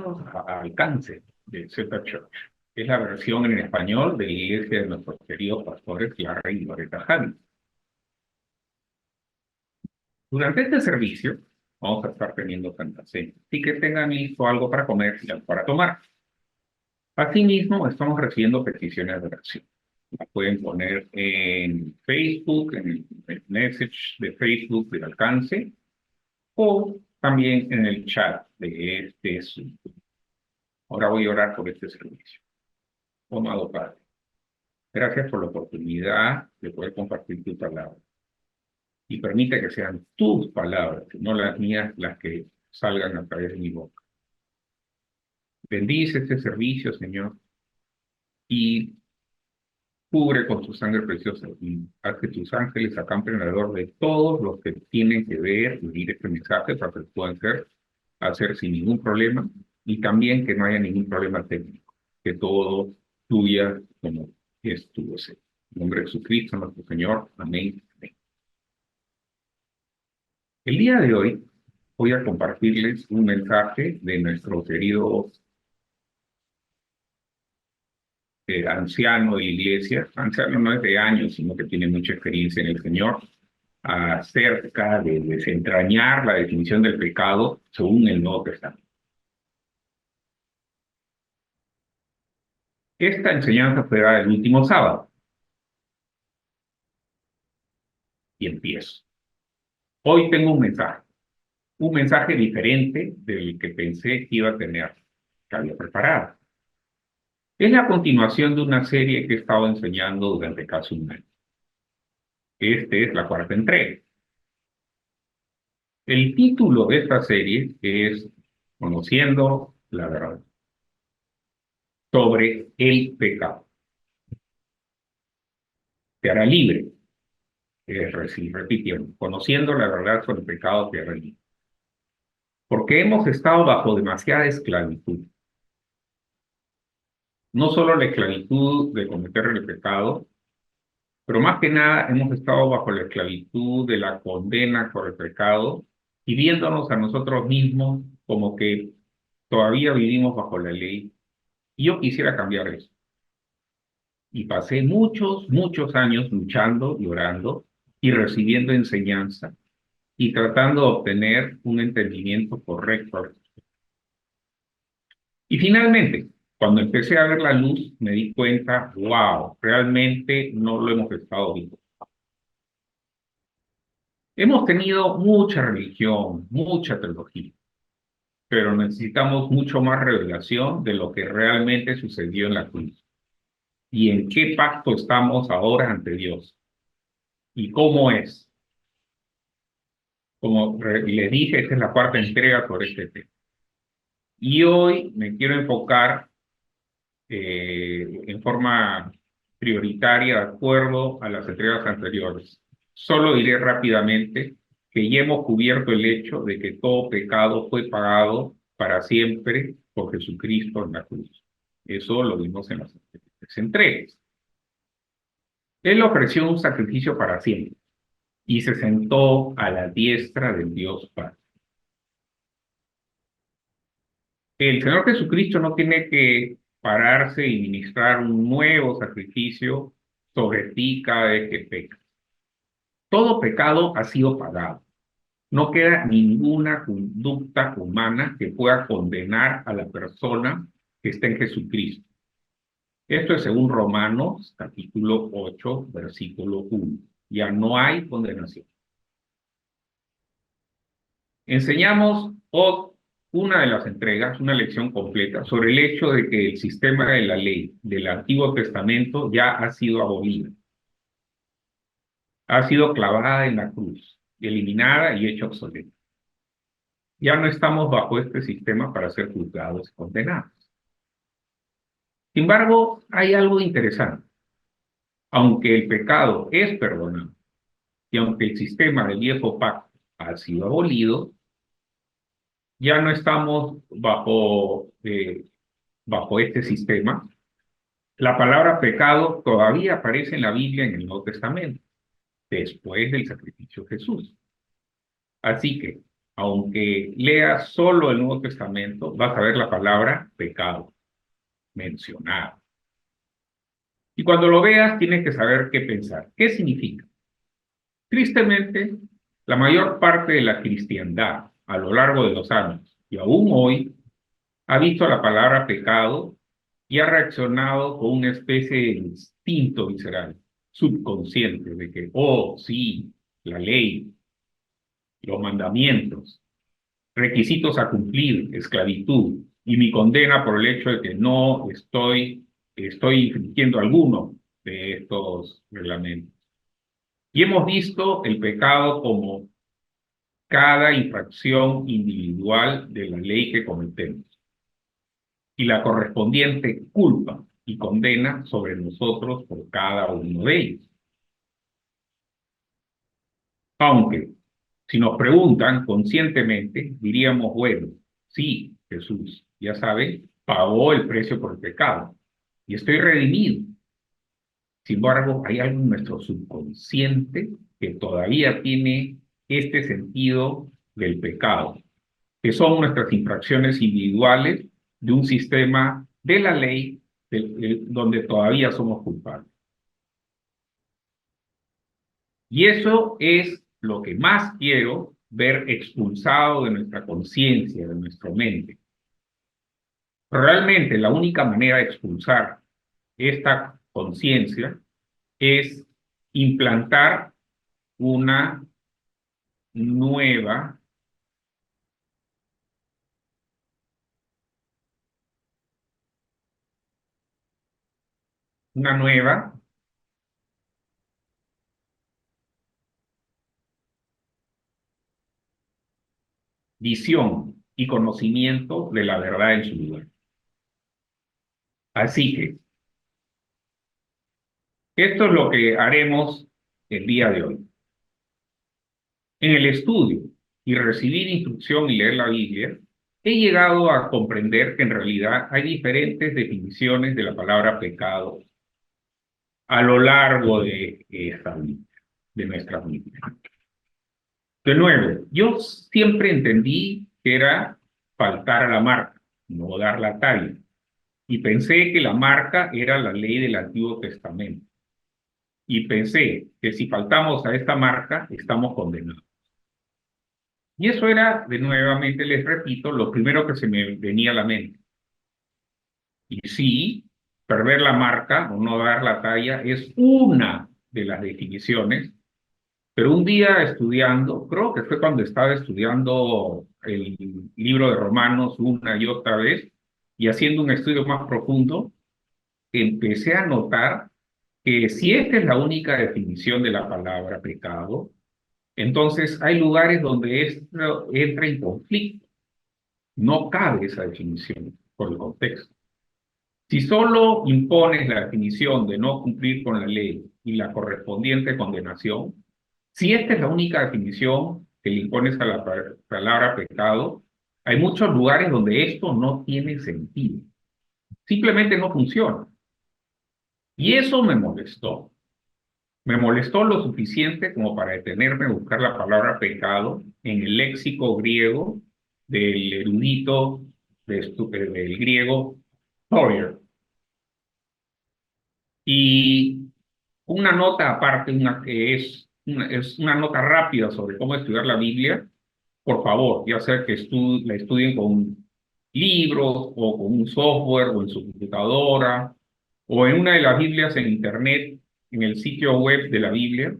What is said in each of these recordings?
Bienvenidos a Alcance de Z Church. Es la versión en español de la iglesia de nuestros queridos pastores Larry y Loretta Javi. Durante este servicio vamos a estar teniendo Santa Cena, así que tengan listo algo para comer y algo para tomar. Asimismo, estamos recibiendo peticiones de oración. La pueden poner en Facebook, en el message de Facebook del Alcance, o también en el chat de este Zoom. Ahora voy a orar por este servicio. Amado Padre, gracias por la oportunidad de poder compartir tu palabra. Y permite que sean tus palabras, no las mías, las que salgan a través de mi boca. Bendice este servicio, Señor, y cubre con tu sangre preciosa. Y haz que tus ángeles acampen alrededor de todos los que tienen que ver y oír este mensaje para que puedan hacer sin ningún problema. Y también que no haya ningún problema técnico. Que todo fluya como es tu deseo. En nombre de Jesucristo, nuestro Señor. Amén. Amén. El día de hoy voy a compartirles un mensaje de nuestro querido anciano de la iglesia. Anciano no es de años, sino que tiene mucha experiencia en el Señor, acerca de desentrañar la definición del pecado según el Nuevo Testamento. Esta enseñanza fue dada el último sábado. Y empiezo. Hoy tengo un mensaje diferente del que pensé que iba a tener, que había preparado. Es la continuación de una serie que he estado enseñando durante casi un año. Esta es la cuarta entrega. El título de esta serie es Conociendo la verdad sobre el pecado. Te hará libre. Repitiendo, conociendo la verdad sobre el pecado te hará libre. Porque hemos estado bajo demasiada esclavitud. No solo la esclavitud de cometer el pecado, pero más que nada hemos estado bajo la esclavitud de la condena por el pecado y viéndonos a nosotros mismos como que todavía vivimos bajo la ley. Y yo quisiera cambiar eso. Y pasé muchos años luchando y orando y recibiendo enseñanza y tratando de obtener un entendimiento correcto. Y finalmente, cuando empecé a ver la luz, me di cuenta, wow, realmente no lo hemos estado viendo. Hemos tenido mucha religión, mucha teología, pero necesitamos mucho más revelación de lo que realmente sucedió en la cruz y en qué pacto estamos ahora ante Dios y cómo es. Como les dije, esta es la cuarta entrega por este tema. Y hoy me quiero enfocar en forma prioritaria de acuerdo a las entregas anteriores. Solo diré rápidamente que ya hemos cubierto el hecho de que todo pecado fue pagado para siempre por Jesucristo en la cruz. Eso lo vimos en las anteriores entregas. Él ofreció un sacrificio para siempre y se sentó a la diestra del Dios Padre. El Señor Jesucristo no tiene que pararse y ministrar un nuevo sacrificio sobre ti cada vez que pecas. Todo pecado ha sido pagado. No queda ninguna conducta humana que pueda condenar a la persona que está en Jesucristo. Esto es según Romanos capítulo 8, versículo 1. Ya no hay condenación. Enseñamos una de las entregas, una lección completa, sobre el hecho de que el sistema de la ley del Antiguo Testamento ya ha sido abolido. Ha sido clavada en la cruz, eliminada y hecha obsoleta. Ya no estamos bajo este sistema para ser juzgados y condenados. Sin embargo, hay algo interesante. Aunque el pecado es perdonado y aunque el sistema del viejo pacto ha sido abolido, ya no estamos bajo este sistema. La palabra pecado todavía aparece en la Biblia en el Nuevo Testamento, después del sacrificio de Jesús. Así que Aunque leas solo el Nuevo Testamento, vas a ver la palabra pecado mencionada. Y cuando lo veas, tienes que saber qué pensar. ¿Qué significa? Tristemente, la mayor parte de la cristiandad a lo largo de los años y aún hoy ha visto la palabra pecado y ha reaccionado con una especie de instinto visceral, subconsciente, de que, oh, sí, la ley, los mandamientos, requisitos a cumplir, esclavitud, y mi condena por el hecho de que no estoy infringiendo alguno de estos reglamentos. Y hemos visto el pecado como cada infracción individual de la ley que cometemos y la correspondiente culpa y condena sobre nosotros por cada uno de ellos. Aunque, si nos preguntan conscientemente, diríamos, bueno, sí, Jesús, ya saben, pagó el precio por el pecado y estoy redimido. Sin embargo, hay algo en nuestro subconsciente que todavía tiene este sentido del pecado, que son nuestras infracciones individuales de un sistema de la ley donde todavía somos culpables. Y eso es lo que más quiero ver expulsado de nuestra conciencia, de nuestra mente. Pero realmente la única manera de expulsar esta conciencia es implantar una nueva, una nueva visión y conocimiento de la verdad en su lugar. Así que esto es lo que haremos el día de hoy. En el estudio y recibir instrucción y leer la Biblia, he llegado a comprender que en realidad hay diferentes definiciones de la palabra pecado a lo largo de esta Biblia, de nuestra Biblia. De nuevo, yo siempre entendí que era faltar a la marca, no dar la talla, y pensé que la marca era la ley del Antiguo Testamento. Y pensé que si faltamos a esta marca, estamos condenados. Y eso era, de nuevamente les repito, lo primero que se me venía a la mente. Y sí, perder la marca o no dar la talla es una de las definiciones, pero un día estudiando, creo que fue cuando estaba estudiando el libro de Romanos una y otra vez y haciendo un estudio más profundo, empecé a notar que si esta es la única definición de la palabra pecado, entonces hay lugares donde esto entra en conflicto. No cabe esa definición por el contexto. Si solo impones la definición de no cumplir con la ley y la correspondiente condenación, si esta es la única definición que le impones a la palabra pecado, hay muchos lugares donde esto no tiene sentido. Simplemente no funciona. Y eso me molestó. Me molestó lo suficiente como para detenerme a buscar la palabra pecado en el léxico griego del erudito del griego Thoyer. Y una nota aparte, una que es una nota rápida sobre cómo estudiar la Biblia, por favor, ya sea que la estudien con libros o con un software o en su computadora o en una de las Biblias en Internet, en el sitio web de la Biblia,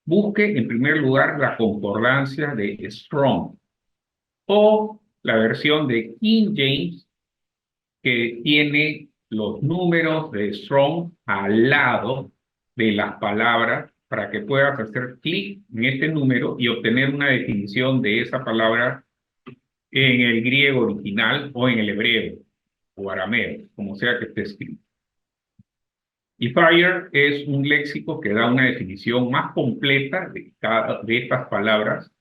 busque en primer lugar la concordancia de Strong o la versión de King James que tiene los números de Strong al lado de las palabras para que puedas hacer clic en este número y obtener una definición de esa palabra en el griego original o en el hebreo o arameo, como sea que esté escrito. Y Fire es un léxico que da una definición más completa de estas palabras.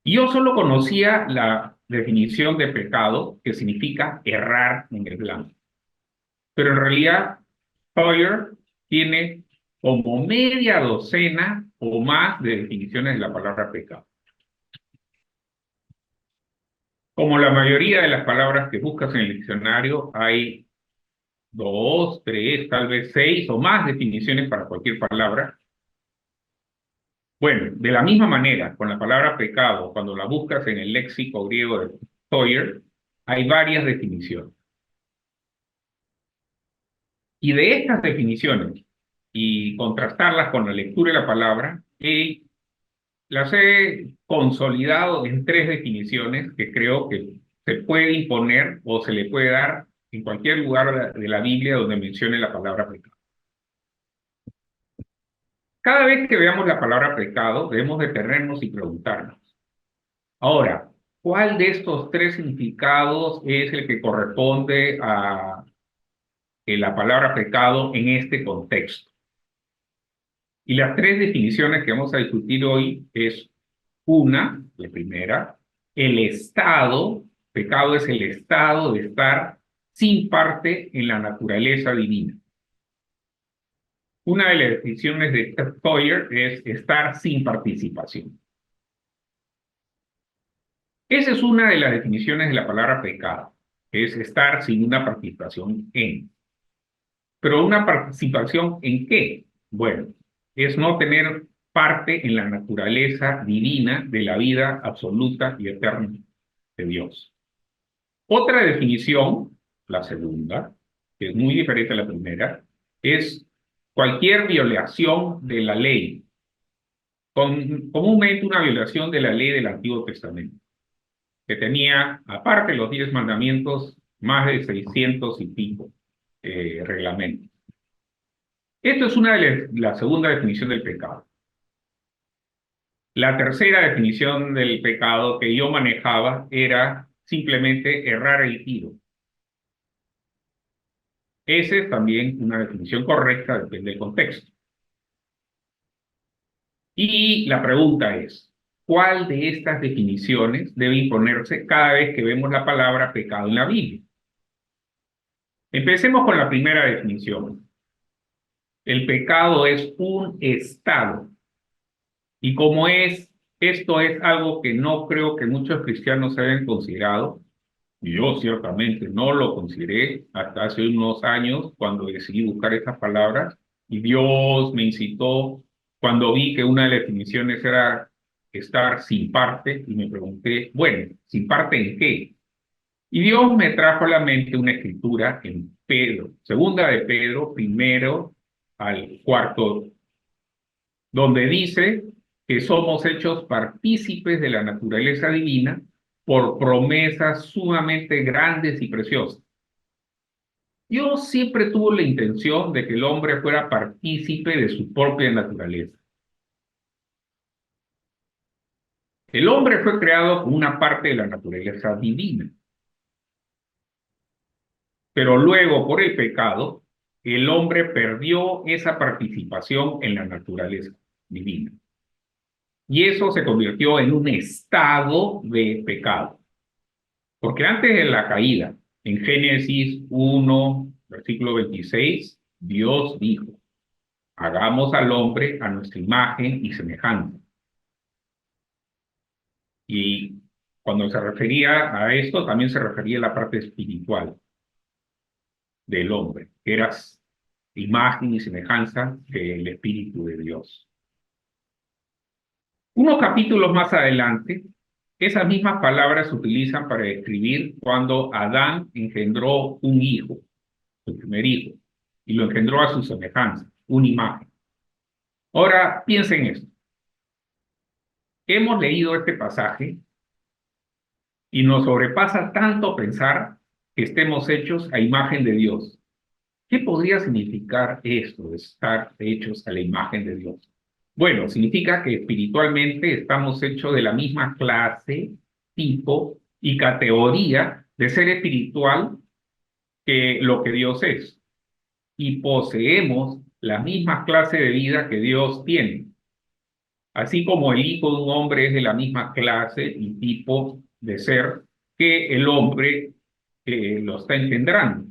Y yo solo conocía la definición de pecado, que significa errar en el blanco. Pero en realidad, Fire tiene como media docena o más de definiciones de la palabra pecado. Como la mayoría de las palabras que buscas en el diccionario, hay dos, tres, tal vez seis o más definiciones para cualquier palabra. Bueno, de la misma manera, con la palabra pecado, cuando la buscas en el léxico griego de Sawyer, hay varias definiciones. Y de estas definiciones, y contrastarlas con la lectura de la palabra, las he consolidado en tres definiciones que creo que se puede imponer o se le puede dar en cualquier lugar de la Biblia donde mencione la palabra pecado. Cada vez que veamos la palabra pecado, debemos detenernos y preguntarnos, ahora, ¿cuál de estos tres significados es el que corresponde a la palabra pecado en este contexto? Y las tres definiciones que vamos a discutir hoy es una, la primera, el estado, pecado es el estado de estar sin parte en la naturaleza divina. Una de las definiciones de Sawyer es estar sin participación. Esa es una de las definiciones de la palabra pecado, es estar sin una participación en. Pero ¿una participación en qué? Bueno, es no tener parte en la naturaleza divina de la vida absoluta y eterna de Dios. Otra definición, la segunda, que es muy diferente a la primera, es cualquier violación de la ley, comúnmente una violación de la ley del Antiguo Testamento, que tenía, aparte de los 10 mandamientos, más de 600 y pico reglamentos. Esto es la segunda definición del pecado. La tercera definición del pecado que yo manejaba era simplemente errar el tiro. Esa es también una definición correcta, depende del contexto. Y la pregunta es, ¿cuál de estas definiciones debe imponerse cada vez que vemos la palabra pecado en la Biblia? Empecemos con la primera definición. El pecado es un estado. Y como esto es algo que no creo que muchos cristianos hayan considerado, y yo ciertamente no lo consideré hasta hace unos años cuando decidí buscar estas palabras, y Dios me incitó cuando vi que una de las definiciones era estar sin parte, y me pregunté, bueno, ¿sin parte en qué? Y Dios me trajo a la mente una escritura en Pedro, segunda de Pedro, primero al cuarto, donde dice que somos hechos partícipes de la naturaleza divina por promesas sumamente grandes y preciosas. Dios siempre tuvo la intención de que el hombre fuera partícipe de su propia naturaleza. El hombre fue creado como una parte de la naturaleza divina, pero luego por el pecado, el hombre perdió esa participación en la naturaleza divina. Y eso se convirtió en un estado de pecado. Porque antes de la caída, en Génesis 1, versículo 26, Dios dijo, hagamos al hombre a nuestra imagen y semejanza. Y cuando se refería a esto, también se refería a la parte espiritual del hombre, que era imagen y semejanza del Espíritu de Dios. Unos capítulos más adelante, esas mismas palabras se utilizan para describir cuando Adán engendró un hijo, su primer hijo, y lo engendró a su semejanza, una imagen. Ahora, piensen esto. Hemos leído este pasaje y nos sobrepasa tanto pensar que estemos hechos a imagen de Dios. ¿Qué podría significar esto de estar hechos a la imagen de Dios? Bueno, significa que espiritualmente estamos hechos de la misma clase, tipo y categoría de ser espiritual que lo que Dios es. Y poseemos la misma clase de vida que Dios tiene. Así como el hijo de un hombre es de la misma clase y tipo de ser que el hombre lo está engendrando.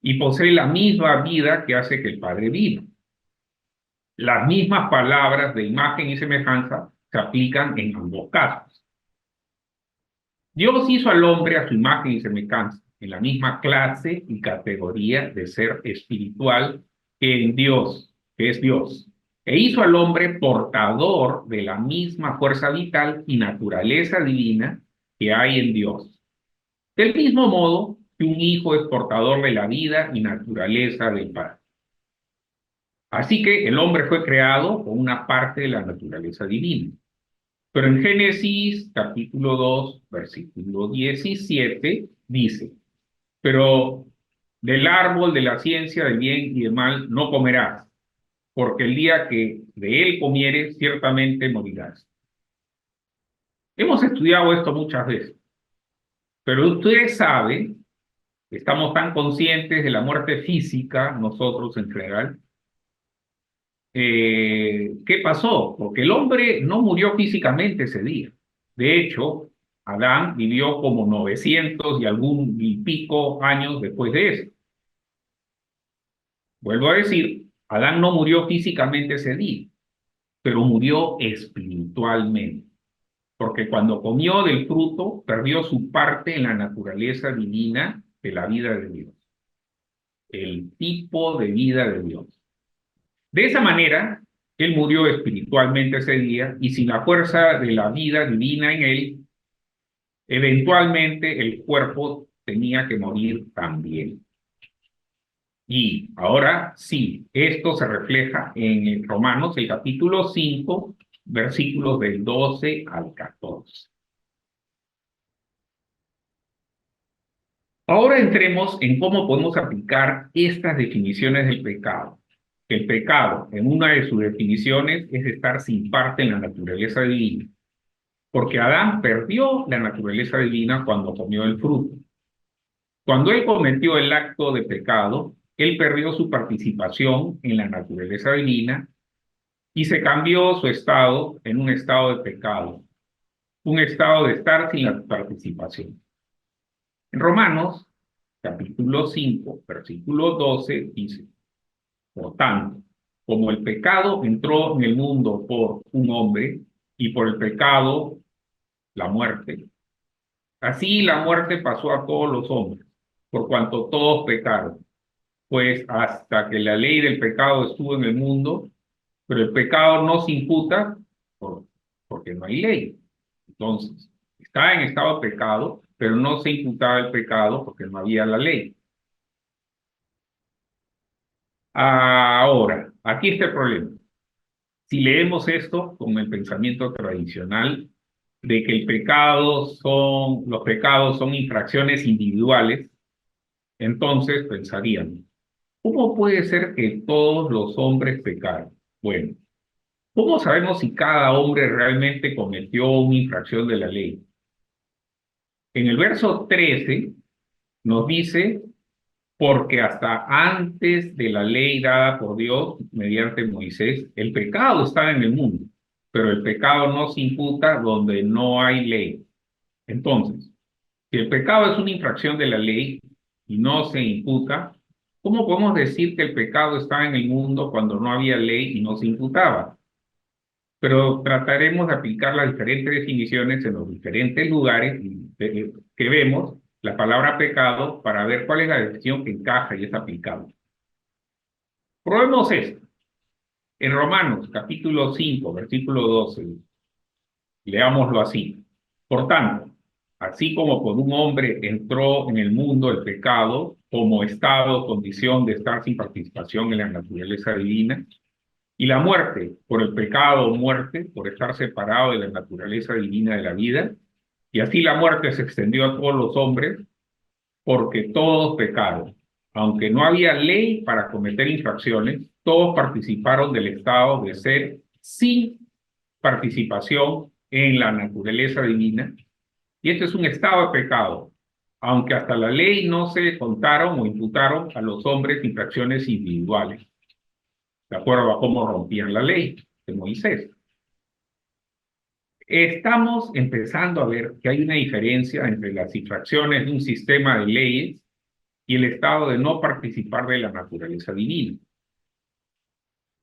Y posee la misma vida que hace que el Padre viva. Las mismas palabras de imagen y semejanza se aplican en ambos casos. Dios hizo al hombre a su imagen y semejanza, en la misma clase y categoría de ser espiritual que en Dios, que es Dios. E hizo al hombre portador de la misma fuerza vital y naturaleza divina que hay en Dios. Del mismo modo que un hijo es portador de la vida y naturaleza del Padre. Así que el hombre fue creado con una parte de la naturaleza divina. Pero en Génesis capítulo 2, versículo 17, dice, pero del árbol de la ciencia del bien y del mal no comerás, porque el día que de él comieres, ciertamente morirás. Hemos estudiado esto muchas veces, pero ustedes saben, estamos tan conscientes de la muerte física, nosotros en general. ¿Qué pasó? Porque el hombre no murió físicamente ese día. De hecho, Adán vivió como 900 y algún y pico años después de eso. Vuelvo a decir, Adán no murió físicamente ese día, pero murió espiritualmente, porque cuando comió del fruto, perdió su parte en la naturaleza divina de la vida de Dios, el tipo de vida de Dios. De esa manera, él murió espiritualmente ese día y sin la fuerza de la vida divina en él, eventualmente el cuerpo tenía que morir también. Y ahora sí, esto se refleja en Romanos, el capítulo 5, versículos del 12 al 14. Ahora entremos en cómo podemos aplicar estas definiciones del pecado. El pecado, en una de sus definiciones, es estar sin parte en la naturaleza divina, porque Adán perdió la naturaleza divina cuando comió el fruto. Cuando él cometió el acto de pecado, él perdió su participación en la naturaleza divina y se cambió su estado en un estado de pecado, un estado de estar sin la participación. En Romanos, capítulo 5, versículo 12, dice, por tanto, como el pecado entró en el mundo por un hombre y por el pecado la muerte, así la muerte pasó a todos los hombres, por cuanto todos pecaron. Pues hasta que la ley del pecado estuvo en el mundo, pero el pecado no se imputa porque no hay ley. Entonces, está en estado de pecado, pero no se imputaba el pecado porque no había la ley. Ahora, aquí está el problema. Si leemos esto con el pensamiento tradicional de que los pecados son infracciones individuales, entonces pensaríamos, ¿cómo puede ser que todos los hombres pecaron? Bueno, ¿cómo sabemos si cada hombre realmente cometió una infracción de la ley? En el verso 13 nos dice, porque hasta antes de la ley dada por Dios mediante Moisés, el pecado estaba en el mundo, pero el pecado no se imputa donde no hay ley. Entonces, si el pecado es una infracción de la ley y no se imputa, ¿cómo podemos decir que el pecado estaba en el mundo cuando no había ley y no se imputaba? Pero trataremos de aplicar las diferentes definiciones en los diferentes lugares que vemos la palabra pecado para ver cuál es la definición que encaja y es aplicable. Probemos esto. En Romanos capítulo 5, versículo 12, leámoslo así. Por tanto, así como por un hombre entró en el mundo el pecado como estado, condición de estar sin participación en la naturaleza divina, y la muerte por el pecado o muerte, por estar separado de la naturaleza divina de la vida, y así la muerte se extendió a todos los hombres porque todos pecaron. Aunque no había ley para cometer infracciones, todos participaron del estado de ser sin participación en la naturaleza divina. Y este es un estado de pecado, aunque hasta la ley no se contaron o imputaron a los hombres infracciones individuales, de acuerdo a cómo rompían la ley de Moisés. Estamos empezando a ver que hay una diferencia entre las infracciones de un sistema de leyes y el estado de no participar de la naturaleza divina.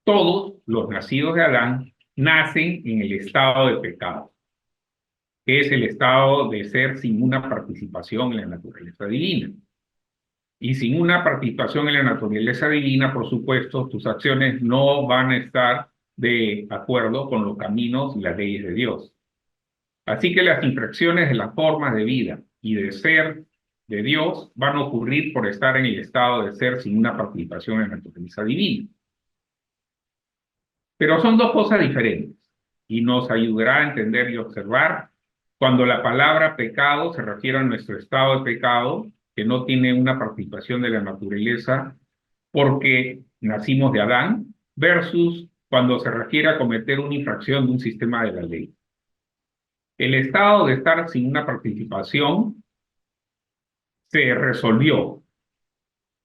Todos los nacidos de Adán nacen en el estado de pecado. que es el estado de ser sin una participación en la naturaleza divina. Y sin una participación en la naturaleza divina, por supuesto, tus acciones no van a estar de acuerdo con los caminos y las leyes de Dios. Así que las infracciones de las formas de vida y de ser de Dios van a ocurrir por estar en el estado de ser sin una participación en la naturaleza divina. Pero son dos cosas diferentes y nos ayudará a entender y observar cuando la palabra pecado se refiere a nuestro estado de pecado, que no tiene una participación de la naturaleza porque nacimos de Adán, versus cuando se refiere a cometer una infracción de un sistema de la ley. El estado de estar sin una participación se resolvió.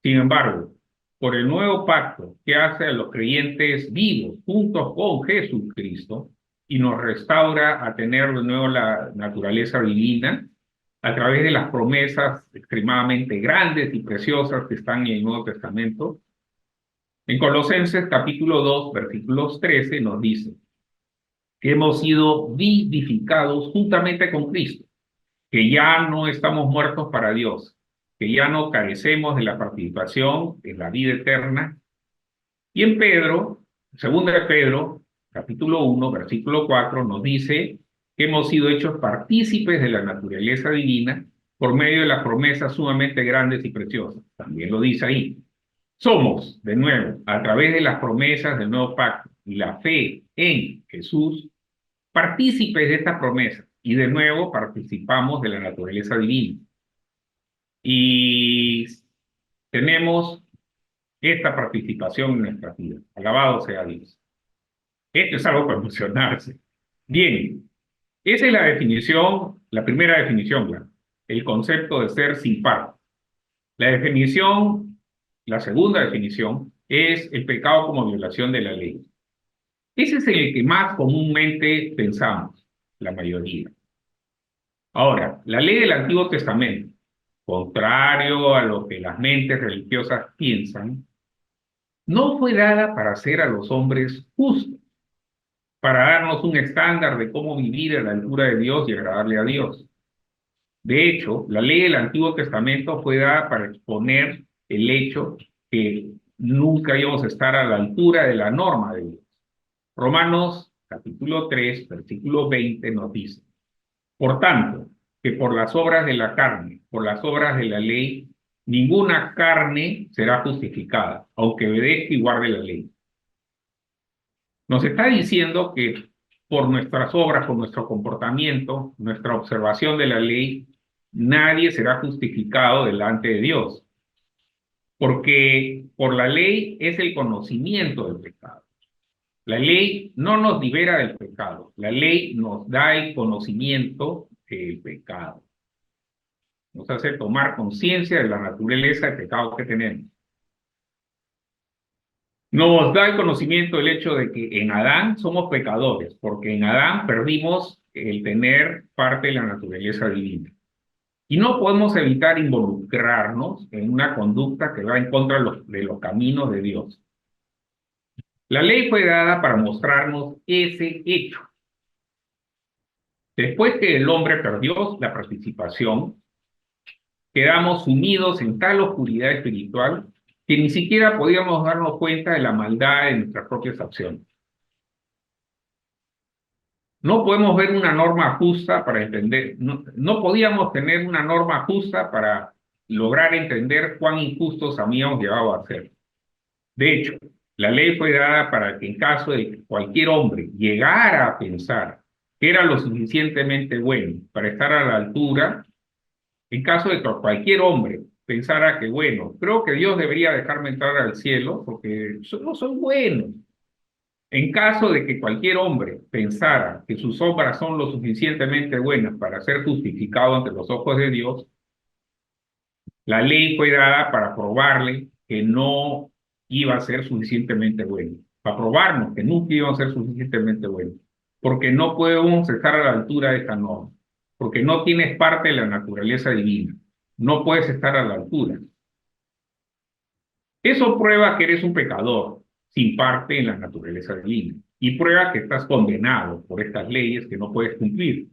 Sin embargo, por el nuevo pacto que hace a los creyentes vivos juntos con Jesucristo y nos restaura a tener de nuevo la naturaleza divina a través de las promesas extremadamente grandes y preciosas que están en el Nuevo Testamento. En Colosenses capítulo 2, versículos 13 nos dice que hemos sido vivificados juntamente con Cristo, que ya no estamos muertos para Dios, que ya no carecemos de la participación en la vida eterna. Y en Pedro, segunda de Pedro, capítulo 1, versículo 4, nos dice que hemos sido hechos partícipes de la naturaleza divina por medio de las promesas sumamente grandes y preciosas. También lo dice ahí. Somos, de nuevo, a través de las promesas del nuevo pacto y la fe en Jesús, partícipes de estas promesas y de nuevo participamos de la naturaleza divina. Y tenemos esta participación en nuestra vida. Alabado sea Dios. Esto es algo para emocionarse. Bien, esa es la definición, la primera definición, claro, el concepto de ser sin par. La definición, la segunda definición, es el pecado como violación de la ley. Ese es el que más comúnmente pensamos, la mayoría. Ahora, la ley del Antiguo Testamento, contrario a lo que las mentes religiosas piensan, no fue dada para hacer a los hombres justos, para darnos un estándar de cómo vivir a la altura de Dios y agradarle a Dios. De hecho, la ley del Antiguo Testamento fue dada para exponer el hecho que nunca íbamos a estar a la altura de la norma de Dios. Romanos capítulo 3, versículo 20 nos dice: por tanto, que por las obras de la carne, por las obras de la ley, ninguna carne será justificada, aunque obedezca y guarde la ley. Nos está diciendo que por nuestras obras, por nuestro comportamiento, nuestra observación de la ley, nadie será justificado delante de Dios, porque por la ley es el conocimiento del pecado. La ley no nos libera del pecado, la ley nos da el conocimiento del pecado. Nos hace tomar conciencia de la naturaleza del pecado que tenemos. Nos da el conocimiento del hecho de que en Adán somos pecadores, porque en Adán perdimos el tener parte de la naturaleza divina. Y no podemos evitar involucrarnos en una conducta que va en contra de los caminos de Dios. La ley fue dada para mostrarnos ese hecho. Después que el hombre perdió la participación, quedamos sumidos en tal oscuridad espiritual que ni siquiera podíamos darnos cuenta de la maldad de nuestras propias acciones. No podemos ver una norma justa para entender, no podíamos tener una norma justa para lograr entender cuán injustos habíamos llegado a ser. De hecho, la ley fue dada para que en caso de que cualquier hombre llegara a pensar que era lo suficientemente bueno para estar a la altura, en caso de que cualquier hombre pensara que, bueno, creo que Dios debería dejarme entrar al cielo porque no soy bueno. En caso de que cualquier hombre pensara que sus obras son lo suficientemente buenas para ser justificado ante los ojos de Dios, la ley fue dada para probarle que no iba a ser suficientemente bueno, para probarnos que nunca iba a ser suficientemente bueno, porque no podemos estar a la altura de esta norma, porque no tienes parte de la naturaleza divina, no puedes estar a la altura. Eso prueba que eres un pecador sin parte en la naturaleza divina y prueba que estás condenado por estas leyes que no puedes cumplir.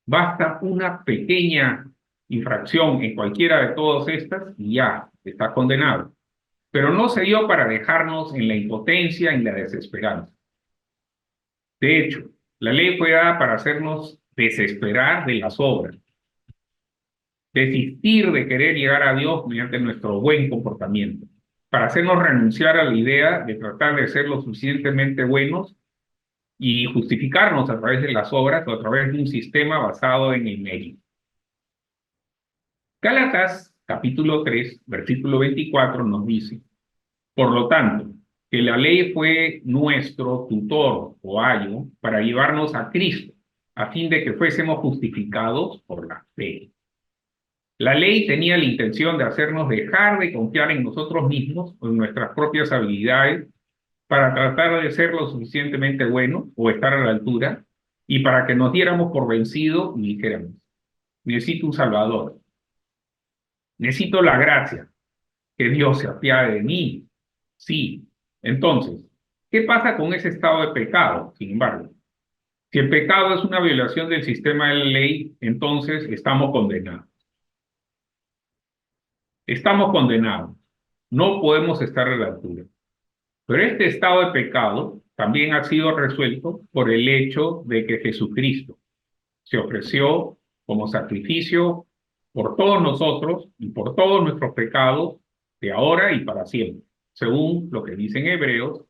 Basta una pequeña infracción en cualquiera de todas estas y ya está condenado. Pero no se dio para dejarnos en la impotencia y la desesperanza. De hecho, la ley fue dada para hacernos desesperar de las obras, desistir de querer llegar a Dios mediante nuestro buen comportamiento, para hacernos renunciar a la idea de tratar de ser lo suficientemente buenos y justificarnos a través de las obras o a través de un sistema basado en el mérito. Gálatas, capítulo 3, versículo 24, nos dice: por lo tanto, que la ley fue nuestro tutor o ayo para llevarnos a Cristo, a fin de que fuésemos justificados por la fe. La ley tenía la intención de hacernos dejar de confiar en nosotros mismos o en nuestras propias habilidades para tratar de ser lo suficientemente buenos o estar a la altura, y para que nos diéramos por vencidos y dijéramos: necesito un Salvador, necesito la gracia, que Dios se apiade de mí. Sí. Entonces, ¿qué pasa con ese estado de pecado? Sin embargo, si el pecado es una violación del sistema de la ley, entonces estamos condenados. Estamos condenados. No podemos estar a la altura. Pero este estado de pecado también ha sido resuelto por el hecho de que Jesucristo se ofreció como sacrificio por todos nosotros y por todos nuestros pecados de ahora y para siempre, según lo que dice en Hebreos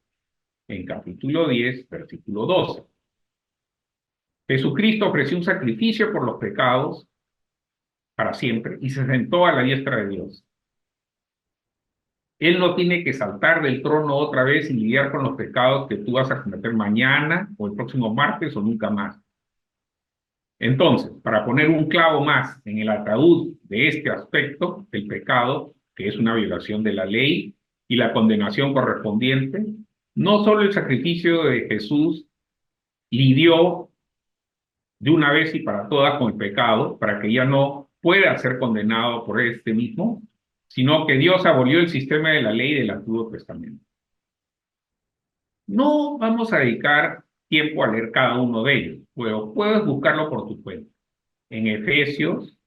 en capítulo 10, versículo 12. Jesucristo ofreció un sacrificio por los pecados para siempre y se sentó a la diestra de Dios. Él no tiene que saltar del trono otra vez y lidiar con los pecados que tú vas a cometer mañana o el próximo martes o nunca más. Entonces, para poner un clavo más en el ataúd de este aspecto, el pecado, que es una violación de la ley, y la condenación correspondiente, no solo el sacrificio de Jesús lidió de una vez y para todas con el pecado, para que ya no pueda ser condenado por este mismo, sino que Dios abolió el sistema de la ley del Antiguo Testamento. No vamos a dedicar tiempo a leer cada uno de ellos, pero puedes buscarlo por tu cuenta. En Efesios,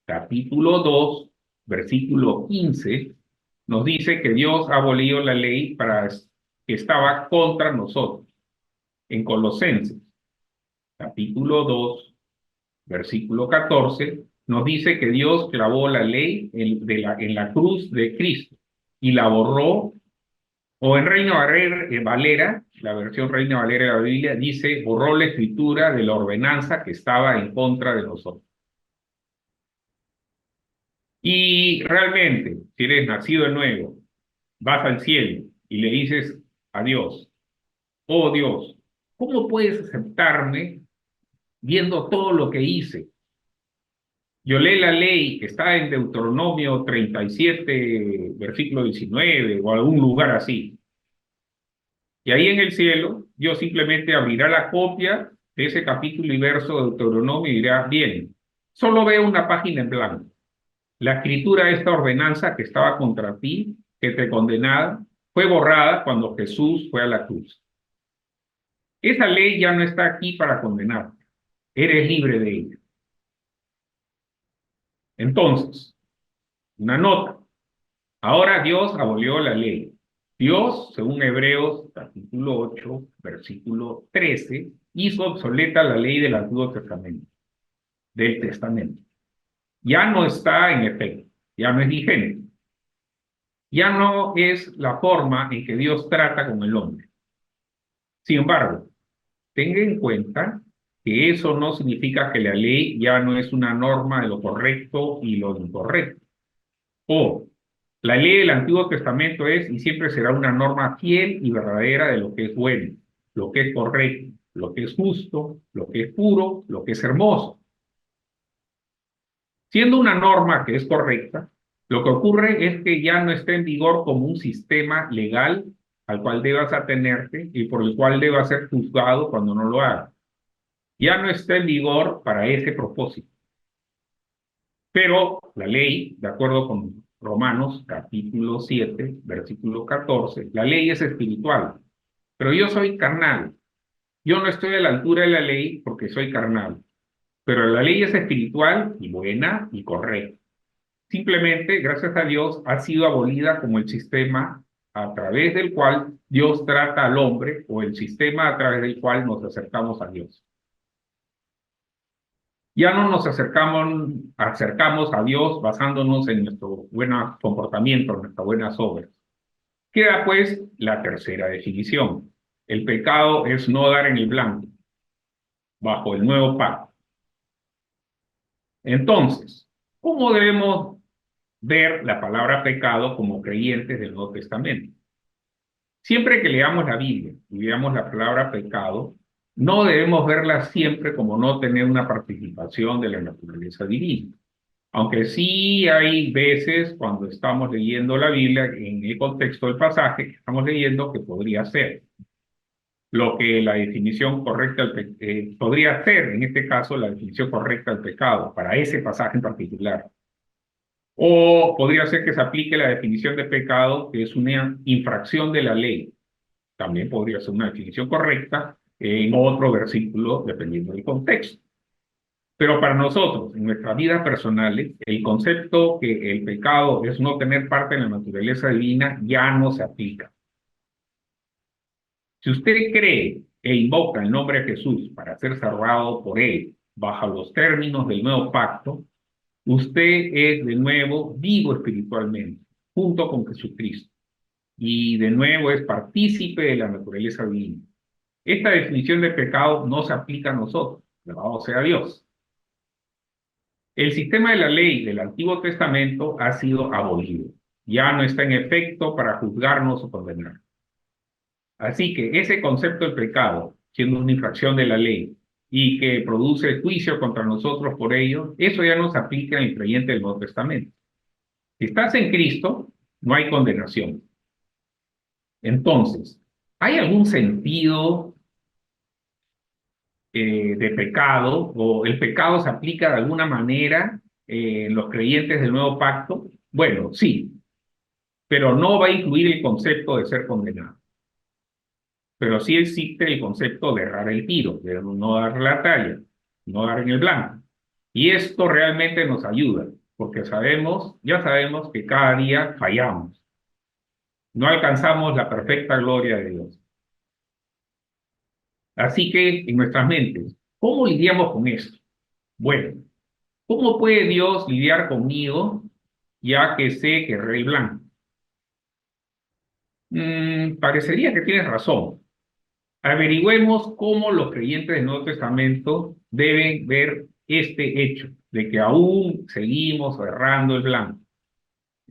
capítulo 2, versículo 15, nos dice que Dios ha abolido la ley que estaba contra nosotros. En Colosenses, capítulo 2, versículo 14, nos dice que Dios clavó la ley en la cruz de Cristo y la borró, o en Reina Valera, la versión Reina Valera de la Biblia, dice: borró la escritura de la ordenanza que estaba en contra de nosotros. Y realmente, si eres nacido de nuevo, vas al cielo y le dices a Dios: oh Dios, ¿cómo puedes aceptarme viendo todo lo que hice? Violé la ley que está en Deuteronomio 37, versículo 19, o algún lugar así. Y ahí en el cielo, Dios simplemente abrirá la copia de ese capítulo y verso de Deuteronomio y dirá: bien, solo veo una página en blanco. La escritura de esta ordenanza que estaba contra ti, que te condenaba, fue borrada cuando Jesús fue a la cruz. Esa ley ya no está aquí para condenarte. Eres libre de ella. Entonces, una nota. Ahora Dios abolió la ley. Dios, según Hebreos capítulo 8, versículo 13, hizo obsoleta la ley del Antiguo Testamento, del Testamento. Ya no está en efecto, ya no es vigente. Ya no es la forma en que Dios trata con el hombre. Sin embargo, tenga en cuenta que eso no significa que la ley ya no es una norma de lo correcto y lo incorrecto. O la ley del Antiguo Testamento es y siempre será una norma fiel y verdadera de lo que es bueno, lo que es correcto, lo que es justo, lo que es puro, lo que es hermoso. Siendo una norma que es correcta, lo que ocurre es que ya no está en vigor como un sistema legal al cual debas atenerte y por el cual debas ser juzgado cuando no lo hagas. Ya no está en vigor para ese propósito. Pero la ley, de acuerdo con Romanos capítulo 7, versículo 14, la ley es espiritual, pero yo soy carnal. Yo no estoy a la altura de la ley porque soy carnal, pero la ley es espiritual y buena y correcta. Simplemente, gracias a Dios, ha sido abolida como el sistema a través del cual Dios trata al hombre o el sistema a través del cual nos acercamos a Dios. Ya no nos acercamos a Dios basándonos en nuestro buen comportamiento, en nuestras buenas obras. Queda pues la tercera definición. El pecado es no dar en el blanco, bajo el nuevo pacto. Entonces, ¿cómo debemos ver la palabra pecado como creyentes del Nuevo Testamento? Siempre que leamos la Biblia y veamos la palabra pecado, no debemos verla siempre como no tener una participación de la naturaleza divina. Aunque sí hay veces cuando estamos leyendo la Biblia, en el contexto del pasaje que estamos leyendo, que podría ser lo que la definición correcta podría ser, en este caso, la definición correcta del pecado, para ese pasaje en particular. O podría ser que se aplique la definición de pecado, que es una infracción de la ley. También podría ser una definición correcta en otro versículo, dependiendo del contexto. Pero para nosotros, en nuestras vidas personales, el concepto que el pecado es no tener parte en la naturaleza divina ya no se aplica. Si usted cree e invoca el nombre de Jesús para ser salvado por él bajo los términos del nuevo pacto, usted es de nuevo vivo espiritualmente, junto con Jesucristo. Y de nuevo es partícipe de la naturaleza divina. Esta definición de pecado no se aplica a nosotros, alabado sea Dios. El sistema de la ley del Antiguo Testamento ha sido abolido. Ya no está en efecto para juzgarnos o condenarnos. Así que ese concepto del pecado, siendo una infracción de la ley y que produce juicio contra nosotros por ello, eso ya no se aplica en el creyente del Nuevo Testamento. Si estás en Cristo, no hay condenación. Entonces, ¿hay algún sentido de pecado o el pecado se aplica de alguna manera en los creyentes del nuevo pacto? Bueno, sí, pero no va a incluir el concepto de ser condenado. Pero sí existe el concepto de errar el tiro, de no dar la talla, no dar en el blanco. Y esto realmente nos ayuda, porque ya sabemos que cada día fallamos. No alcanzamos la perfecta gloria de Dios. Así que en nuestras mentes, ¿cómo lidiamos con esto? Bueno, ¿cómo puede Dios lidiar conmigo ya que sé que erré el blanco? Parecería que tienes razón. Averigüemos cómo los creyentes del Nuevo Testamento deben ver este hecho de que aún seguimos errando el blanco.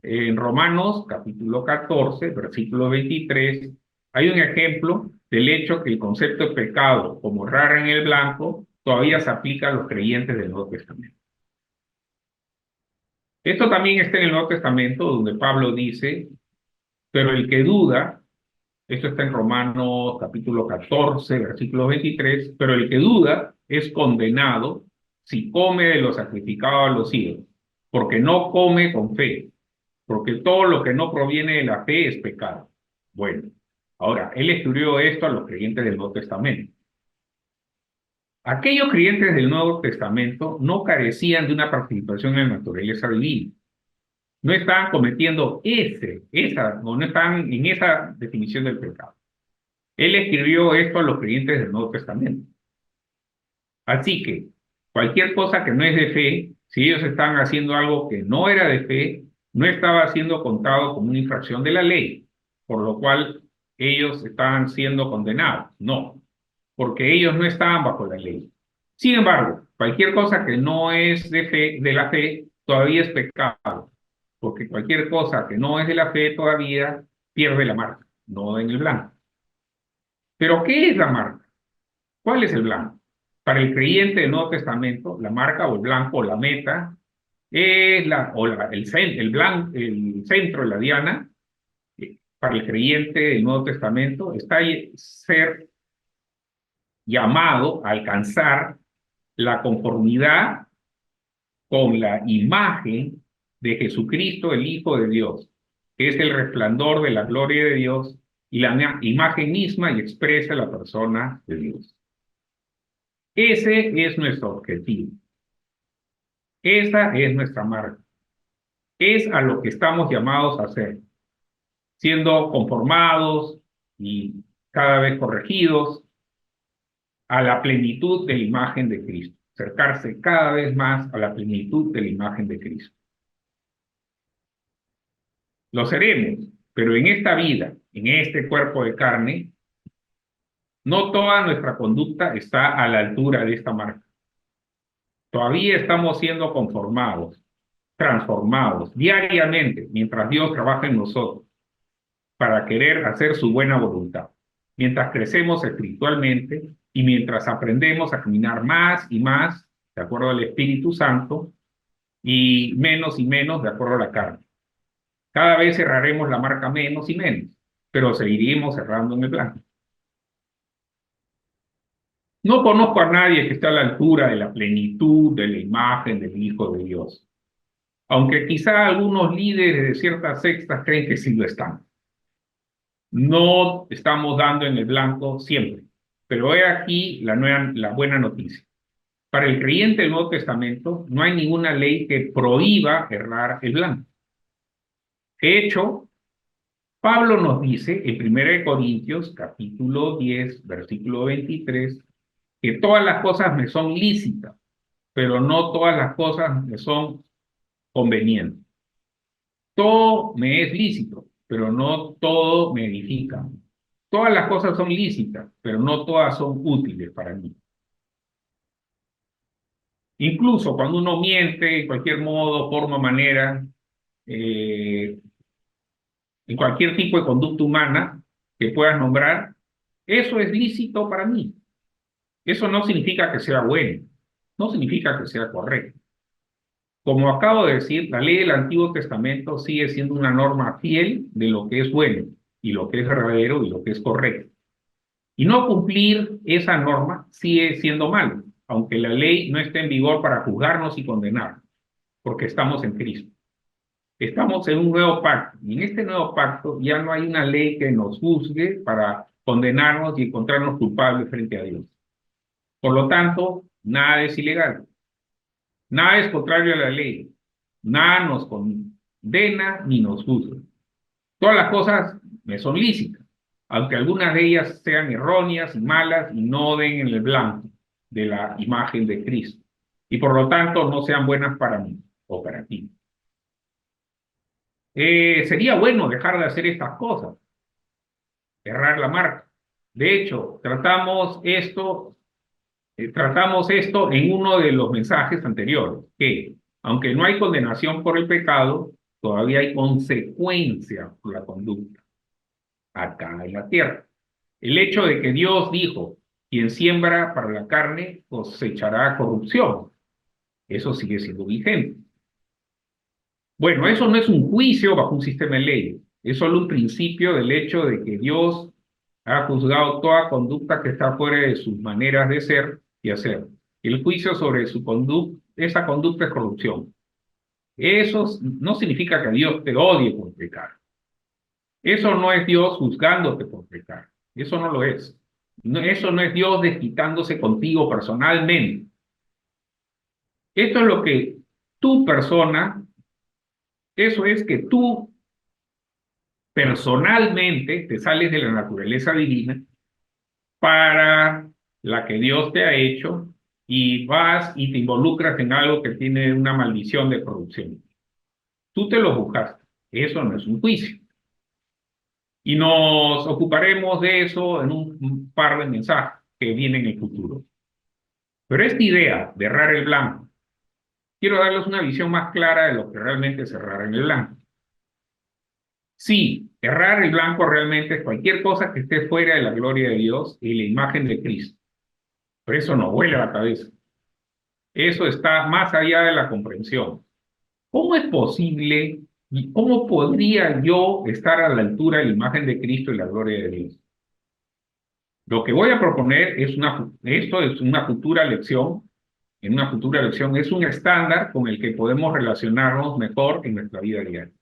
En Romanos capítulo 14, versículo 23, hay un ejemplo del hecho que el concepto de pecado como errar en el blanco todavía se aplica a los creyentes del Nuevo Testamento. Esto también está en el Nuevo Testamento donde Pablo dice, pero el que duda, esto está en Romanos capítulo 14, versículo 23, pero el que duda es condenado si come de lo sacrificado a los ídolos, porque no come con fe, porque todo lo que no proviene de la fe es pecado. Bueno, ahora, él escribió esto a los creyentes del Nuevo Testamento. Aquellos creyentes del Nuevo Testamento no carecían de una participación en la naturaleza divina. No estaban cometiendo no estaban en esa definición del pecado. Él escribió esto a los creyentes del Nuevo Testamento. Así que cualquier cosa que no es de fe, si ellos estaban haciendo algo que no era de fe, no estaba siendo contado como una infracción de la ley, por lo cual ellos estaban siendo condenados. No, porque ellos no estaban bajo la ley. Sin embargo, cualquier cosa que no es de fe, de la fe, todavía es pecado, porque cualquier cosa que no es de la fe todavía pierde la marca, no en el blanco. Pero ¿qué es la marca? ¿Cuál es el blanco? Para el creyente del Nuevo Testamento, la marca o el blanco o la meta es el centro de la diana. Para el creyente del Nuevo Testamento está ser llamado a alcanzar la conformidad con la imagen de Jesucristo, el Hijo de Dios, que es el resplandor de la gloria de Dios y la imagen misma y expresa la persona de Dios. Ese es nuestro objetivo. Esa es nuestra marca. Es a lo que estamos llamados a hacer, siendo conformados y cada vez corregidos a la plenitud de la imagen de Cristo, acercarse cada vez más a la plenitud de la imagen de Cristo. Lo seremos, pero en esta vida, en este cuerpo de carne, no toda nuestra conducta está a la altura de esta marca. Todavía estamos siendo conformados, transformados diariamente mientras Dios trabaja en nosotros para querer hacer su buena voluntad. Mientras crecemos espiritualmente y mientras aprendemos a caminar más y más de acuerdo al Espíritu Santo y menos de acuerdo a la carne. Cada vez cerraremos la marca menos y menos, pero seguiremos cerrando en el blanco. No conozco a nadie que esté a la altura de la plenitud de la imagen del Hijo de Dios, aunque quizá algunos líderes de ciertas sectas creen que sí lo están. No estamos dando en el blanco siempre, pero he aquí la buena noticia. Para el creyente del Nuevo Testamento no hay ninguna ley que prohíba errar el blanco. De hecho, Pablo nos dice en 1 Corintios capítulo 10, versículo 23, que todas las cosas me son lícitas, pero no todas las cosas me son convenientes. Todo me es lícito, pero no todo me edifica. Todas las cosas son lícitas, pero no todas son útiles para mí. Incluso cuando uno miente, de cualquier modo, forma, manera, en cualquier tipo de conducta humana que puedas nombrar, eso es lícito para mí. Eso no significa que sea bueno, no significa que sea correcto. Como acabo de decir, la ley del Antiguo Testamento sigue siendo una norma fiel de lo que es bueno y lo que es verdadero y lo que es correcto. Y no cumplir esa norma sigue siendo malo, aunque la ley no esté en vigor para juzgarnos y condenarnos, porque estamos en Cristo. Estamos en un nuevo pacto, y en este nuevo pacto ya no hay una ley que nos juzgue para condenarnos y encontrarnos culpables frente a Dios. Por lo tanto, nada es ilegal, nada es contrario a la ley, nada nos condena ni nos juzga. Todas las cosas me son lícitas, aunque algunas de ellas sean erróneas y malas y no den en el blanco de la imagen de Cristo, y por lo tanto no sean buenas para mí o para ti. Sería bueno dejar de hacer estas cosas, errar la marca. De hecho, tratamos esto en uno de los mensajes anteriores, que aunque no hay condenación por el pecado, todavía hay consecuencia por la conducta acá en la tierra. El hecho de que Dios dijo, quien siembra para la carne cosechará corrupción, eso sigue siendo vigente. Bueno, eso no es un juicio bajo un sistema de ley, es solo un principio del hecho de que Dios ha juzgado toda conducta que está fuera de sus maneras de ser y hacer. El juicio sobre su conducta, esa conducta es corrupción. Eso no significa que Dios te odie por pecar. Eso no es Dios juzgándote por pecar. Eso no lo es. Eso no es Dios desquitándose contigo personalmente. Esto es lo que tu persona, eso es que tú personalmente te sales de la naturaleza divina para la que Dios te ha hecho y vas y te involucras en algo que tiene una maldición de corrupción. Tú te lo buscaste. Eso no es un juicio. Y nos ocuparemos de eso en un par de mensajes que vienen en el futuro. Pero esta idea de errar el blanco, quiero darles una visión más clara de lo que realmente es errar en el blanco. Sí, errar el blanco realmente es cualquier cosa que esté fuera de la gloria de Dios y la imagen de Cristo. Pero eso no vuela la cabeza. Eso está más allá de la comprensión. ¿Cómo es posible y cómo podría yo estar a la altura de la imagen de Cristo y la gloria de Dios? Lo que voy a proponer es esto es una futura lección. En una futura lección es un estándar con el que podemos relacionarnos mejor en nuestra vida diaria.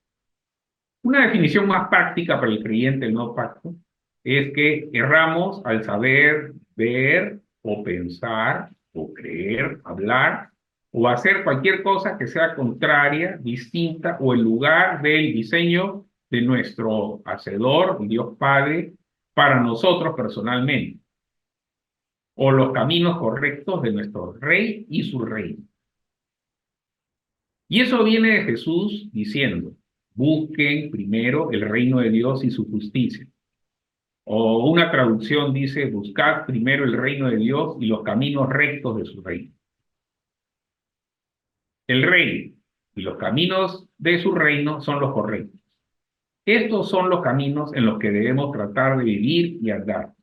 Una definición más práctica para el creyente del nuevo pacto es que erramos al saber, ver o pensar o creer, hablar o hacer cualquier cosa que sea contraria, distinta o en lugar del diseño de nuestro Hacedor, Dios Padre, para nosotros personalmente, o los caminos correctos de nuestro Rey y su reino. Y eso viene de Jesús diciendo, busquen primero el reino de Dios y su justicia. O una traducción dice, buscad primero el reino de Dios y los caminos rectos de su reino. El rey y los caminos de su reino son los correctos. Estos son los caminos en los que debemos tratar de vivir y andar.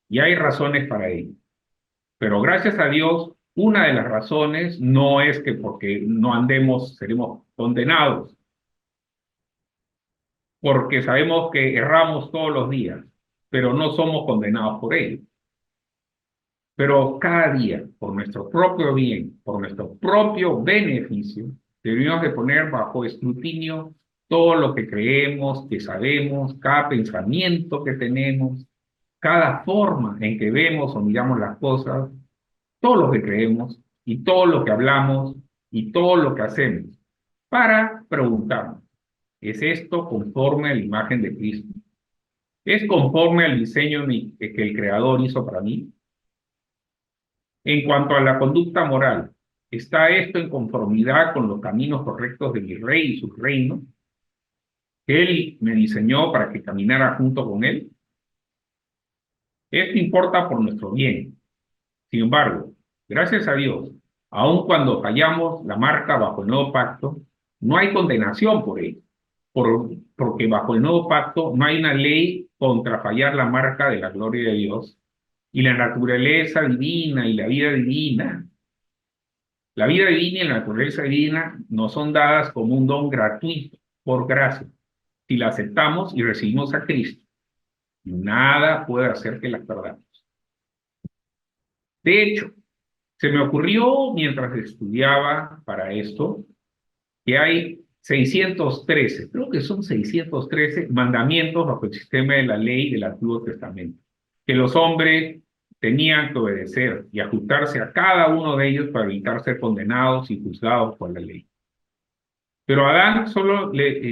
Y hay razones para ello. Pero gracias a Dios, una de las razones no es que porque no andemos seremos condenados, porque sabemos que erramos todos los días, pero no somos condenados por ello. Pero cada día, por nuestro propio bien, por nuestro propio beneficio, debemos de poner bajo escrutinio todo lo que creemos, que sabemos, cada pensamiento que tenemos, cada forma en que vemos o miramos las cosas, todo lo que creemos y todo lo que hablamos y todo lo que hacemos, para preguntarnos, ¿es esto conforme a la imagen de Cristo? ¿Es conforme al diseño que el Creador hizo para mí? En cuanto a la conducta moral, ¿está esto en conformidad con los caminos correctos de mi Rey y su reino, que Él me diseñó para que caminara junto con Él? Esto importa por nuestro bien. Sin embargo, gracias a Dios, aun cuando fallamos la marca bajo el nuevo pacto, no hay condenación por ello, porque bajo el nuevo pacto no hay una ley contra fallar la marca de la gloria de Dios y la naturaleza divina y la vida divina. La vida divina y la naturaleza divina nos son dadas como un don gratuito, por gracia, si la aceptamos y recibimos a Cristo. Nada puede hacer que la perdamos. De hecho, se me ocurrió mientras estudiaba para esto que hay 613, creo que son 613 mandamientos bajo el sistema de la ley del Antiguo Testamento, que los hombres tenían que obedecer y ajustarse a cada uno de ellos para evitar ser condenados y juzgados por la ley. Pero a Adán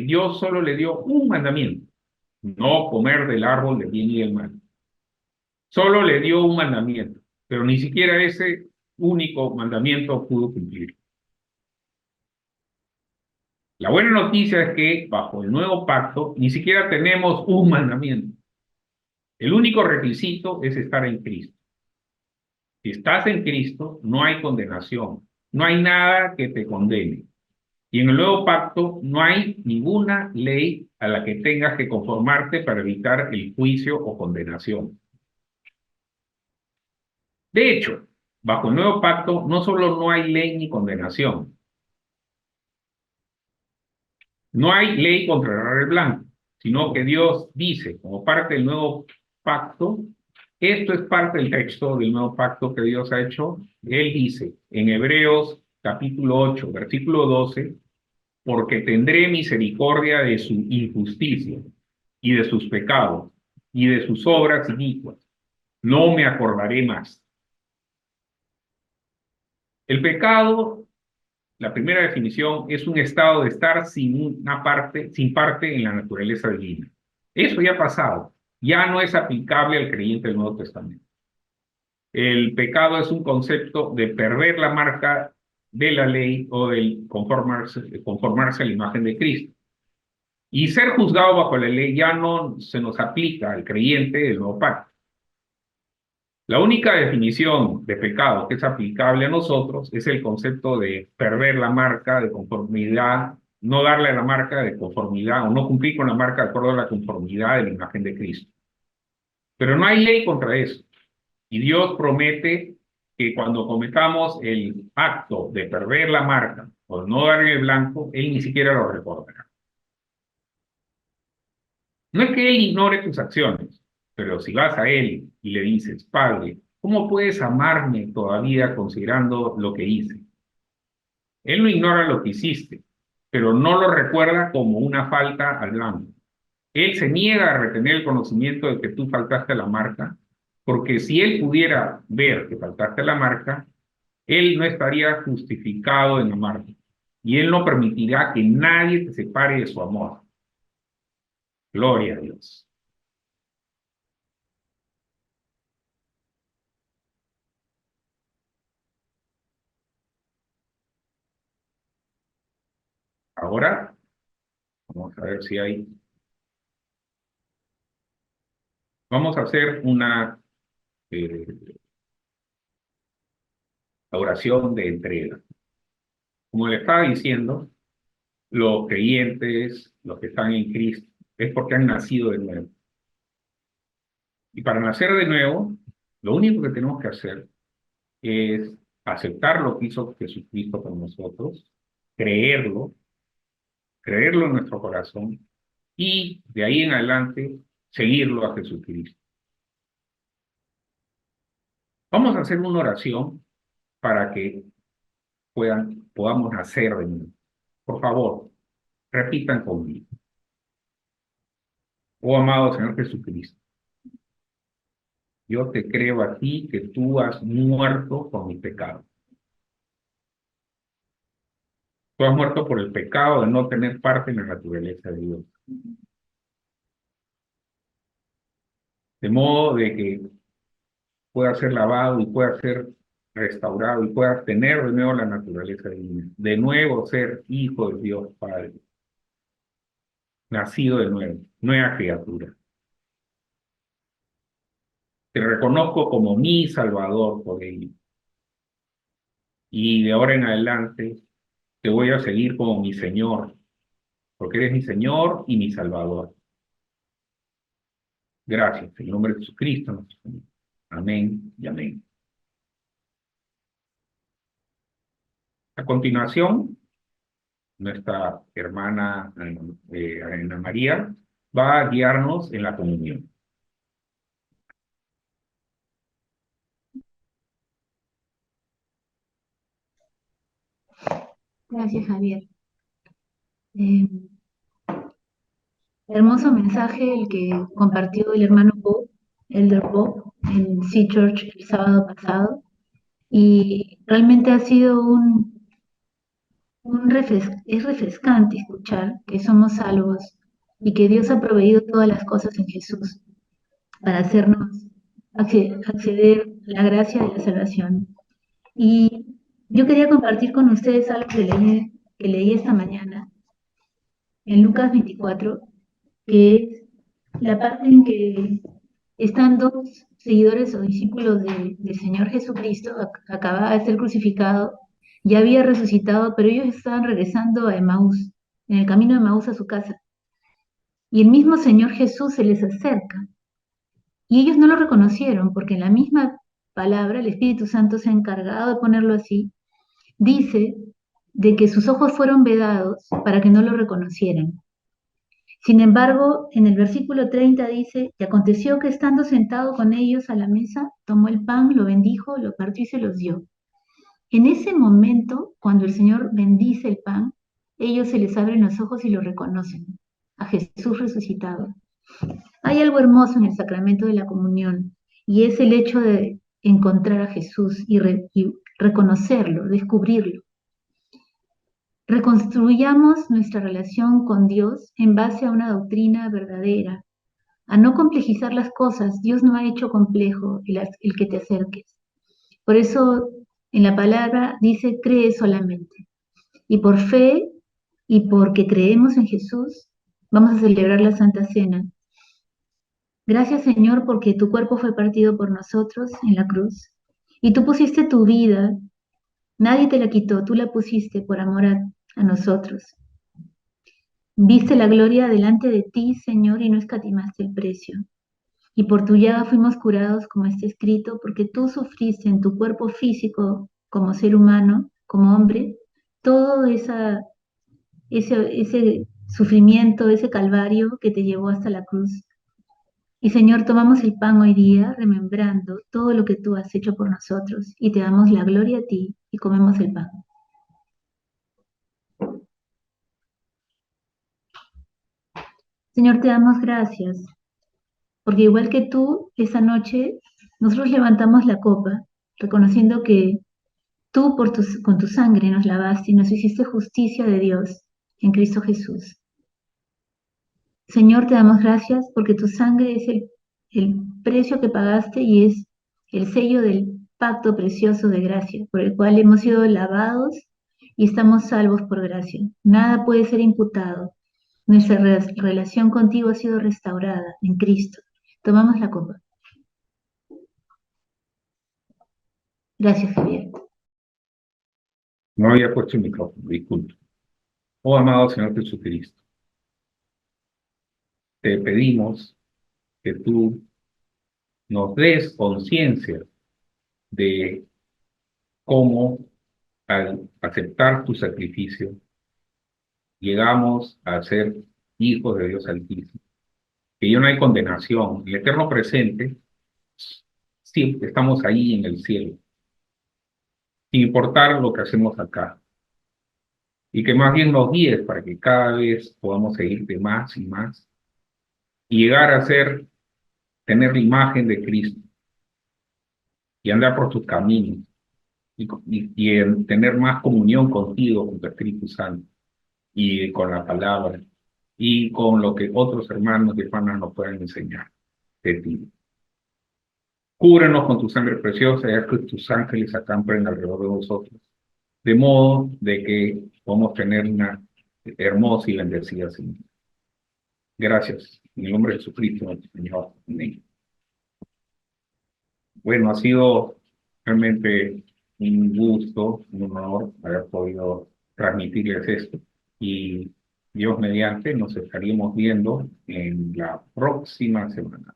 Dios solo le dio un mandamiento, no comer del árbol del bien y del mal. Solo le dio un mandamiento, pero ni siquiera ese único mandamiento pudo cumplir. La buena noticia es que bajo el nuevo pacto ni siquiera tenemos un mandamiento. El único requisito es estar en Cristo. Si estás en Cristo, no hay condenación, no hay nada que te condene. Y en el nuevo pacto no hay ninguna ley a la que tengas que conformarte para evitar el juicio o condenación. De hecho, bajo el nuevo pacto no solo no hay ley ni condenación, no hay ley contra errar el blanco, sino que Dios dice, como parte del nuevo pacto, esto es parte del texto del nuevo pacto que Dios ha hecho. Él dice en Hebreos capítulo 8, versículo 12, porque tendré misericordia de su injusticia y de sus pecados y de sus obras inicuas. No me acordaré más. El pecado, la primera definición, es un estado de estar sin parte en la naturaleza divina. Eso ya ha pasado, ya no es aplicable al creyente del Nuevo Testamento. El pecado es un concepto de perder la marca de la ley o del conformarse a la imagen de Cristo. Y ser juzgado bajo la ley ya no se nos aplica al creyente del nuevo pacto. La única definición de pecado que es aplicable a nosotros es el concepto de perder la marca de conformidad, no darle la marca de conformidad o no cumplir con la marca de acuerdo a la conformidad de la imagen de Cristo. Pero no hay ley contra eso. Y Dios promete que cuando cometamos el acto de perder la marca o no dar el blanco, Él ni siquiera lo recordará. No es que Él ignore tus acciones, pero si vas a Él y le dices, Padre, ¿cómo puedes amarme todavía considerando lo que hice? Él no ignora lo que hiciste, pero no lo recuerda como una falta al blanco. Él se niega a retener el conocimiento de que tú faltaste a la marca, porque si Él pudiera ver que faltaste a la marca, Él no estaría justificado en amarte. Y Él no permitirá que nadie te separe de su amor. Gloria a Dios. Ahora, vamos a ver si hay. Vamos a hacer una eh, oración de entrega. Como le estaba diciendo, los creyentes, los que están en Cristo, es porque han nacido de nuevo. Y para nacer de nuevo, lo único que tenemos que hacer es aceptar lo que hizo Jesucristo con nosotros, creerlo, creerlo en nuestro corazón y de ahí en adelante seguirlo a Jesucristo. Vamos a hacer una oración para que podamos nacer de nuevo. Por favor, repitan conmigo. Oh amado Señor Jesucristo, yo te creo a ti que tú has muerto por mi pecado. Tú has muerto por el pecado de no tener parte en la naturaleza de Dios. De modo de que pueda ser lavado y pueda ser restaurado y pueda tener de nuevo la naturaleza divina. De nuevo ser hijo de Dios Padre. Nacido de nuevo, nueva criatura. Te reconozco como mi Salvador por ello. Y de ahora en adelante te voy a seguir como mi Señor, porque eres mi Señor y mi Salvador. Gracias, en el nombre de Jesucristo, nuestro Señor. Amén y amén. A continuación, nuestra hermana Ana María va a guiarnos en la comunión. Gracias, Javier. Eh, Hermoso mensaje el que compartió el hermano Bob, Elder Bob, en Sea Church el sábado pasado. Y realmente ha sido es refrescante escuchar que somos salvos y que Dios ha proveído todas las cosas en Jesús para hacernos acceder a la gracia de la salvación. Y yo quería compartir con ustedes algo que leí esta mañana en Lucas 24, que es la parte en que están dos seguidores o discípulos del Señor Jesucristo, acababa de ser crucificado, ya había resucitado, pero ellos estaban regresando a Emaús, en el camino de Emaús a su casa. Y el mismo Señor Jesús se les acerca. Y ellos no lo reconocieron, porque en la misma palabra, el Espíritu Santo se ha encargado de ponerlo así, dice de que sus ojos fueron vedados para que no lo reconocieran. Sin embargo, en el versículo 30 dice, y aconteció que estando sentado con ellos a la mesa, tomó el pan, lo bendijo, lo partió y se los dio. En ese momento, cuando el Señor bendice el pan, ellos se les abren los ojos y lo reconocen, a Jesús resucitado. Hay algo hermoso en el sacramento de la comunión, y es el hecho de encontrar a Jesús y reconocerlo, descubrirlo. Reconstruyamos nuestra relación con Dios en base a una doctrina verdadera, a no complejizar las cosas. Dios no ha hecho complejo el que te acerques. Por eso en la palabra dice, cree solamente. Y por fe y porque creemos en Jesús, vamos a celebrar la Santa Cena. Gracias, Señor, porque tu cuerpo fue partido por nosotros en la cruz. Y tú pusiste tu vida, nadie te la quitó, tú la pusiste por amor a nosotros. Viste la gloria delante de ti, Señor, y no escatimaste el precio. Y por tu llaga fuimos curados, como está escrito, porque tú sufriste en tu cuerpo físico como ser humano, como hombre, todo ese sufrimiento, ese calvario que te llevó hasta la cruz. Y Señor, tomamos el pan hoy día, remembrando todo lo que tú has hecho por nosotros, y te damos la gloria a ti y comemos el pan. Señor, te damos gracias, porque igual que tú, esa noche nosotros levantamos la copa, reconociendo que Tú con tu sangre nos lavaste y nos hiciste justicia de Dios en Cristo Jesús. Señor, te damos gracias porque tu sangre es el precio que pagaste y es el sello del pacto precioso de gracia, por el cual hemos sido lavados y estamos salvos por gracia. Nada puede ser imputado. Nuestra relación contigo ha sido restaurada en Cristo. Tomamos la copa. Gracias, Javier. No había puesto el micrófono, disculpe. Oh, amado Señor Jesucristo, te pedimos que tú nos des conciencia de cómo al aceptar tu sacrificio llegamos a ser hijos de Dios Altísimo. Que ya no hay condenación. El eterno presente, sí, estamos ahí en el cielo, sin importar lo que hacemos acá. Y que más bien nos guíes para que cada vez podamos seguirte más y más y llegar a tener la imagen de Cristo y andar por tus caminos y en tener más comunión contigo, con tu Espíritu Santo y con la palabra y con lo que otros hermanos y hermanas nos puedan enseñar de ti. Cúbrenos con tu sangre preciosa, ya que tus ángeles acampen alrededor de nosotros, de modo de que podamos tener una hermosa y bendecida semana. Gracias. En el nombre de Jesucristo, nuestro Señor. Amén. Bueno, ha sido realmente un gusto, un honor haber podido transmitirles esto. Y Dios mediante, nos estaríamos viendo en la próxima semana.